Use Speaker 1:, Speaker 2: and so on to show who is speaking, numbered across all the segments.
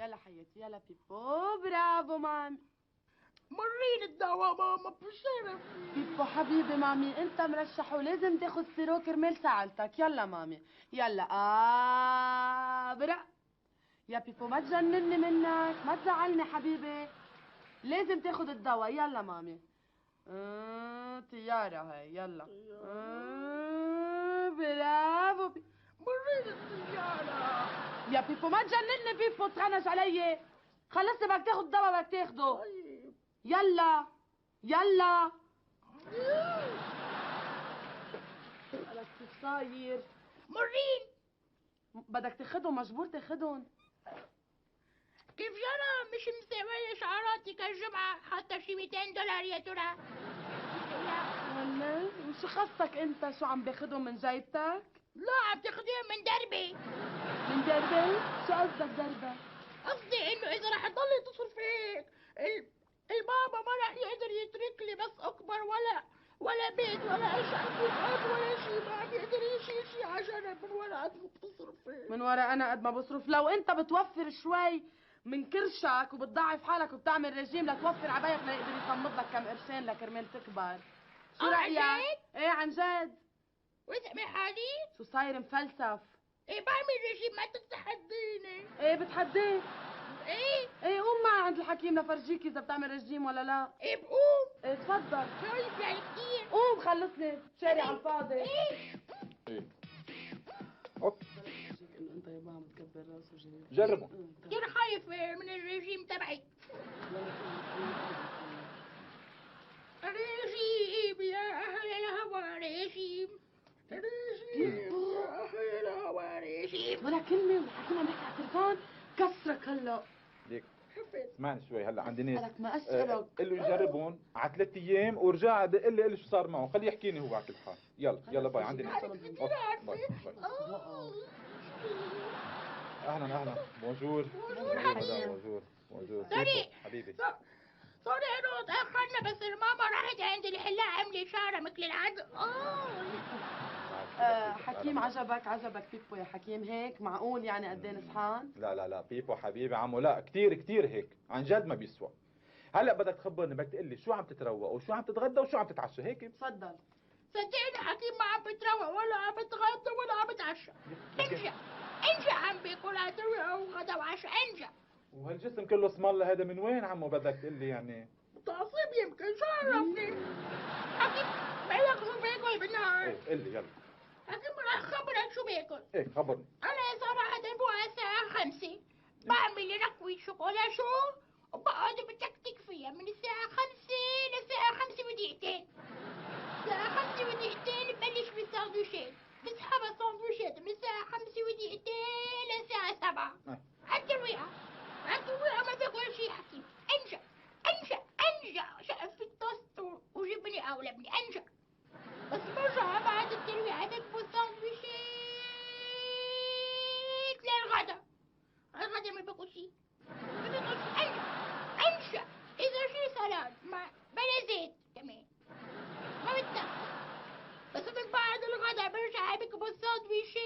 Speaker 1: يلا حياتي يلا بيبو. برافو مامي.
Speaker 2: مريني الدواء ماما بشرف.
Speaker 1: بيبو حبيبي مامي انت مرشح ولازم تاخد سيرو كرمال سعالتك. يلا مامي يلا. برا يا بيبو ما تجنني منك، ما تزعلني حبيبي، لازم تاخد الدواء. يلا مامي. طيارة هاي يلا. برافو
Speaker 2: مريني الطيارة.
Speaker 1: يا بيبو ما تجنني بيبو، تغنج علي. خلصت بدك تاخد الدواء بدك تاخده.
Speaker 2: طيب
Speaker 1: يلا يلا. قالك شو صاير؟
Speaker 2: مرين
Speaker 1: بدك تاخدهم، مجبور تاخدهم.
Speaker 2: كيف جرى؟ مش مسوية شعراتي كالجمعة حتى شي $200 يا ترى؟
Speaker 1: ولا وشو خصك انت؟ شو عم باخدهم من جيبتك؟
Speaker 2: لا عم تاخديهم من دربي.
Speaker 1: من دربي؟ شو قصدك دربة؟
Speaker 2: قصدي انه اذا رح تضلي تصرف هيك البابا ما رح يقدر يترك لي بس اكبر ولا بيت ولا شقة ولا شيء، ما عم يقدر يشيل شيء على جنب من ورا قد ما بتصرف هيك.
Speaker 1: من ورا انا قد ما بصرف؟ لو انت بتوفر شوي من كرشك وبتضعف حالك وبتعمل رجيم لتوفر عبايك ليقدر يصمد لك كم قرشين لكرمال تكبر. شو رأيك؟
Speaker 2: عن جد؟
Speaker 1: ايه عن جد.
Speaker 2: واسمي حالي؟
Speaker 1: شو صاير مفلسف؟
Speaker 2: ايه بعمل رجيم ما تتحديني.
Speaker 1: ايه بتحديك؟
Speaker 2: ايه
Speaker 1: قوم معي عند الحكيم لفرجيك اذا بتعمل رجيم ولا لا.
Speaker 2: ايه بقوم.
Speaker 1: ايه تفضل.
Speaker 2: شايف يعني كتير.
Speaker 1: قوم خلصني شاري على الفاضي.
Speaker 2: ايه
Speaker 3: ايه اوكي
Speaker 1: انه انت يا بابا عم تكبر راسه جاي.
Speaker 3: جربوا.
Speaker 2: كتير خايف من الرجيم تبعي. رجيم يا اهل الهوى رجيم. رجيم يا اهل الهوى رجيم.
Speaker 1: ولا كلمة والحكيم عم يحكي على التليفون كسرك هلا.
Speaker 3: ليك اسمعني شوي، هلا عندي ناس
Speaker 1: اسألك ما اسألك.
Speaker 3: قل له يجربون على 3 ايام ورجع قل لي شو صار معه، خليه يحكيني هو على كل حال. يلا باي عندي ناس.
Speaker 2: كتير عارفة.
Speaker 3: اهلا بونجور.
Speaker 2: بونجور
Speaker 3: مدام، بونجور
Speaker 2: سوري.
Speaker 3: حبيبي.
Speaker 2: سوري انه تأخرنا بس الماما راحت عند الحلاق عملت شعرها مثل العادة.
Speaker 1: حكيم عجبك بيبو يا حكيم هيك؟ معقول يعني قد ايه نصحان؟
Speaker 3: لا بيبو حبيبي عمو، لا كتير هيك عن جد ما بيسوى. هلا بدك تخبرني، بدك تقول لي شو عم تتروق وشو عم تتغدى وشو عم تتعشى هيك؟
Speaker 1: تفضل.
Speaker 2: صدقني حكيم ما عم بتروق ولا عم بتغدى ولا عم بتعشى. انجا عم باكل ترويقة وغدا وعشاء انجا.
Speaker 3: وهالجسم كله اسم الله هذا من وين عمو بدك تقول لي يعني؟
Speaker 2: تعصيب يمكن، شو عرفني؟ حكيم بقلك شو باكل بالنهار.
Speaker 3: ايه قل لي يلا.
Speaker 2: حكيم رح خبرك شو باكل.
Speaker 3: ايه خبرني.
Speaker 2: انا صراحة بوعى الساعة 5 بعمل لي ركوة شوكولا شو وبقعد بتكتك فيها من الساعة 5 للساعة 5 ودقيقتين. الساعة 5 ودقيقتين ببلش بالساندويشات، بسحب الساندويشات من الساعة 5 ودقيقتين للساعة 7. عالترويقة ما باكل شي حكيم. انجا شقف في التوست وجبني او لبني انجا. بس برجع بعد الترويقة بكبو الساندويشات للغدا. الغدا ما باكل شي. انجا اذا شي سلاد مع بلا زيت كمان ما بتنفس. بس من بعد الغدا برجع بكبو الساندويشات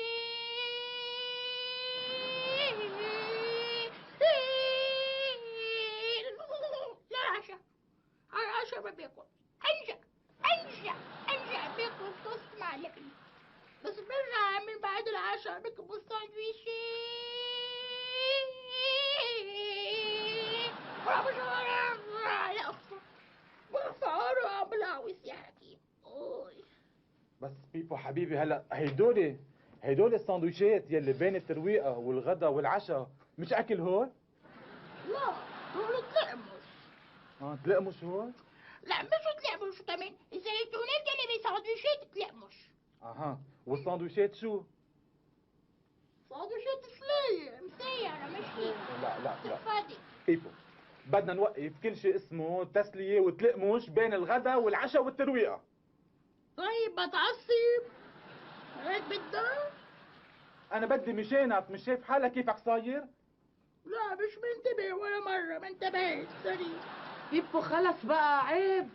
Speaker 2: للعشاء. على العشاء ما باكل. انجا باكل توست مع لبن. بس برجع من بعد العشاء بكبو الساندويشات لا بخسارة عم بلاوس يا حكيم.
Speaker 3: بس بيبو حبيبي هلا هيدول الساندويشات يلي بين الترويقه والغدا والعشاء مش اكل هول؟
Speaker 2: لا دول تلقمش.
Speaker 3: تلقمش هول؟
Speaker 2: لا مش تلقمش كمان، الزيتونات اللي بساندويشات تلقمش.
Speaker 3: والساندويشات شو؟
Speaker 2: ساندويشات مسيرة مش هيك.
Speaker 3: لا
Speaker 2: فاضي.
Speaker 3: بيبو بدنا نوقف كل شيء اسمه تسلية وتلقمش بين الغدا والعشاء والترويقة.
Speaker 2: طيب بتعصب هيك بدك؟
Speaker 3: أنا بدي مشانك، مش شايف حالك كيفك صاير؟
Speaker 2: لا مش منتبه ولا مرة، ما انتبهت سريع.
Speaker 1: بيبو خلص بقى عيب.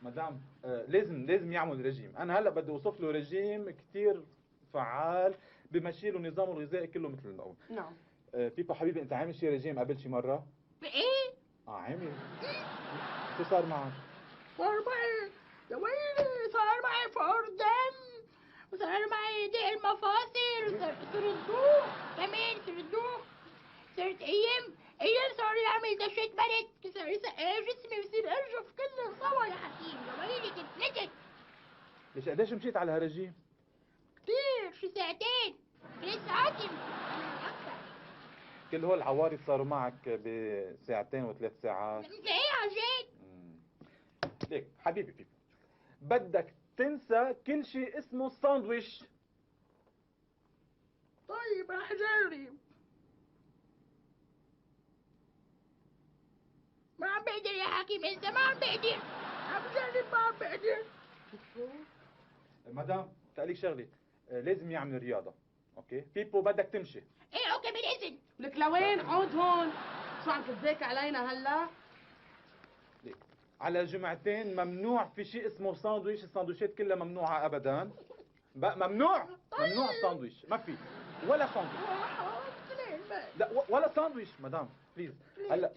Speaker 3: مدام لازم يعمل رجيم. أنا هلا بدي أوصف له رجيم كتير فعال بمشي له نظامه الغذائي كله مثل الأول.
Speaker 1: نعم.
Speaker 3: بيبو حبيبي انت عامل شي رجيم قبل شي مره؟
Speaker 2: بايه؟
Speaker 3: عامل. شو صار معك؟
Speaker 2: صار معي يا ويلي، صار معي فقر دم، وصار معي ضيق المفاصل، صرت دوخ كمان، صرت دوخ، صرت ايام صار يعمل دشة برد، صار يسقع جسمي ويصير ارجف كله سوا يا حكيم، يا ويلي كنت نجد
Speaker 3: ليش قديش مشيت على هالرجيم؟
Speaker 2: كتير، شي ساعتين 3 ساعات يمكن اكثر.
Speaker 3: كل هول العوارض صاروا معك بساعتين وثلاث ساعات.
Speaker 2: انت ايه عجيب؟
Speaker 3: ليك حبيبي بيبو، بدك تنسى كل شيء اسمه ساندويش.
Speaker 2: طيب رح جرب. ما عم بقدر يا حكيم انسى، ما عم بقدر، عم بجرب ما عم بقدر.
Speaker 3: مدام تقليك شغلي، لازم يعمل رياضة. اوكي بيبو بدك تمشي.
Speaker 2: ايه اوكي بالاذن.
Speaker 1: لك لوين؟ عود هون. شو عم تتذاكى علينا هلا؟
Speaker 3: ليك على جمعتين ممنوع في شيء اسمه ساندويش، الساندويشات كلها ممنوعة ابدا. ممنوع ممنوع الساندويش، ما في ولا ساندويش. لا ولا ساندويش مدام بليز.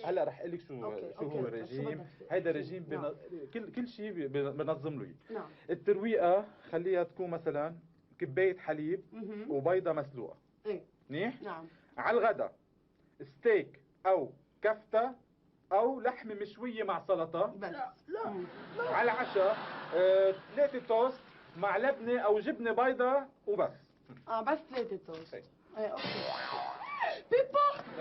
Speaker 3: هلا رح اقول لك شو هو الرجيم. هيدا رجيم كل شيء بنظم له اياه.
Speaker 1: نعم.
Speaker 3: الترويقه خليها تكون مثلا كبايه حليب وبيضه مسلوقه.
Speaker 1: ايه
Speaker 3: منيح؟
Speaker 1: نعم.
Speaker 3: على الغداء ستيك او كفته او لحمه مشويه مع سلطه.
Speaker 1: بس
Speaker 2: لا
Speaker 3: على العشاء 3 توست مع لبنه او جبنه بيضه وبس.
Speaker 1: بس 3 توست.
Speaker 3: إيه.
Speaker 1: ايه اوكي.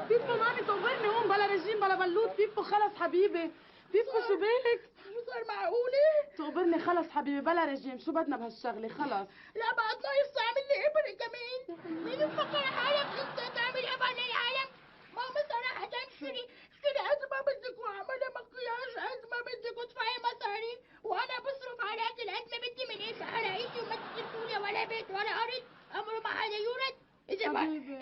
Speaker 1: بيبو مامي صورني هون بلا رجيم بلا بلوط. بيبو خلص حبيبي. بيبو شو بالك؟
Speaker 2: شو صار معقولة؟
Speaker 1: صورني خلص حبيبي بلا رجيم. شو بدنا بهالشغله؟ خلص.
Speaker 2: لا بعد ناقص تعمل لي ابر كمان. مين مفكر حالك انت تعمل ابر للعالم؟ ماما صراحة اشتري قد ما بدك واعملها مكياج قد ما بدك وادفعي مصاري، وانا بصرف على اكل قد ما بدي من ايش على ايدي، وما تتركولي ولا بيت ولا ارض، عمره ما حدا يورد.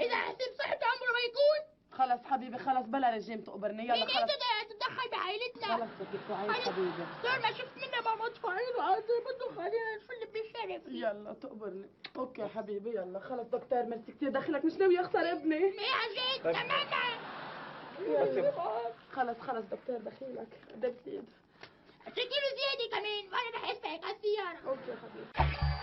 Speaker 2: اذا حسب صحته عمره ما يكون.
Speaker 1: خلص حبيبي خلص بلا رجيم تقبرني. يلا
Speaker 2: مين
Speaker 1: خلص.
Speaker 2: انت تتدخل بعائلتنا؟
Speaker 1: خلص بدك تعيش حبيبي.
Speaker 2: صار ما شفت منها ماما تفاعيل وعاد بدو خلينا نفل بشرف.
Speaker 1: يلا تقبرني. اوكي يا حبيبي يلا خلص. دكتور ميرسي كثير. دخلك مش ناوي اخسر ابني.
Speaker 2: ايه عجيت تماما.
Speaker 1: خلص دكتور دخيلك. قدك ايد.
Speaker 2: 10 كيلو زيادة كمان وانا رح اسبقك على السيارة.
Speaker 1: اوكي يا حبيبي.